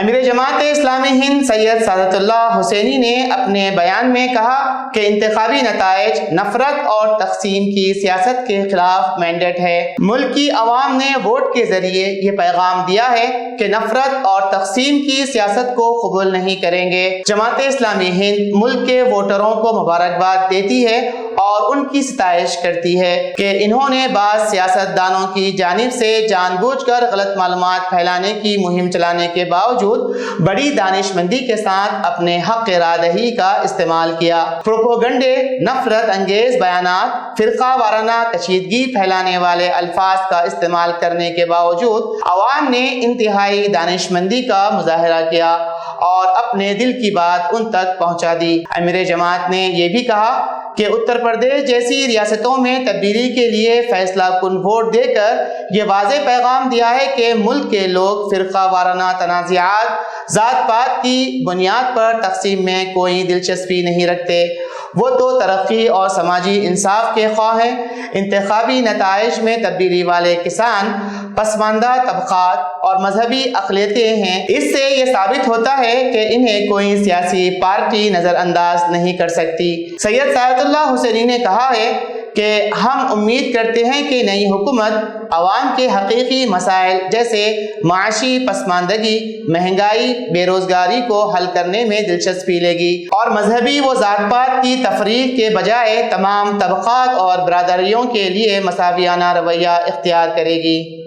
امیر جماعت اسلامی ہند سید سعادت اللہ حسینی نے اپنے بیان میں کہا کہ انتخابی نتائج نفرت اور تقسیم کی سیاست کے خلاف مینڈیٹ ہے۔ ملک کی عوام نے ووٹ کے ذریعے یہ پیغام دیا ہے کہ نفرت اور تقسیم کی سیاست کو قبول نہیں کریں گے۔ جماعت اسلامی ہند ملک کے ووٹروں کو مبارکباد دیتی ہے اور ان کی ستائش کرتی ہے کہ انہوں نے بعض سیاست دانوں کی جانب سے جان بوجھ کر غلط معلومات پھیلانے کی مہم چلانے کے باوجود بڑی دانشمندی کے ساتھ اپنے حق رائے دہی کا استعمال کیا۔ پروپیگنڈے، نفرت انگیز بیانات، فرقہ وارانہ کشیدگی پھیلانے والے الفاظ کا استعمال کرنے کے باوجود عوام نے انتہائی دانشمندی کا مظاہرہ کیا اور اپنے دل کی بات ان تک پہنچا دی۔ امیر جماعت نے یہ بھی کہا کہ اتر پردیش جیسی ریاستوں میں تبدیلی کے لیے فیصلہ کن ووٹ دے کر یہ واضح پیغام دیا ہے کہ ملک کے لوگ فرقہ وارانہ تنازعات، ذات پات کی بنیاد پر تقسیم میں کوئی دلچسپی نہیں رکھتے۔ وہ تو ترقی اور سماجی انصاف کے خواہ ہیں۔ انتخابی نتائج میں تبدیلی والے کسان، پسماندہ طبقات اور مذہبی اقلیتیں ہیں۔ اس سے یہ ثابت ہوتا ہے کہ انہیں کوئی سیاسی پارٹی نظر انداز نہیں کر سکتی۔ سید سعادت اللہ حسینی نے کہا ہے کہ ہم امید کرتے ہیں کہ نئی حکومت عوام کے حقیقی مسائل جیسے معاشی پسماندگی، مہنگائی، بے روزگاری کو حل کرنے میں دلچسپی لے گی اور مذہبی و ذات پات کی تفریق کے بجائے تمام طبقات اور برادریوں کے لیے مساویانہ رویہ اختیار کرے گی۔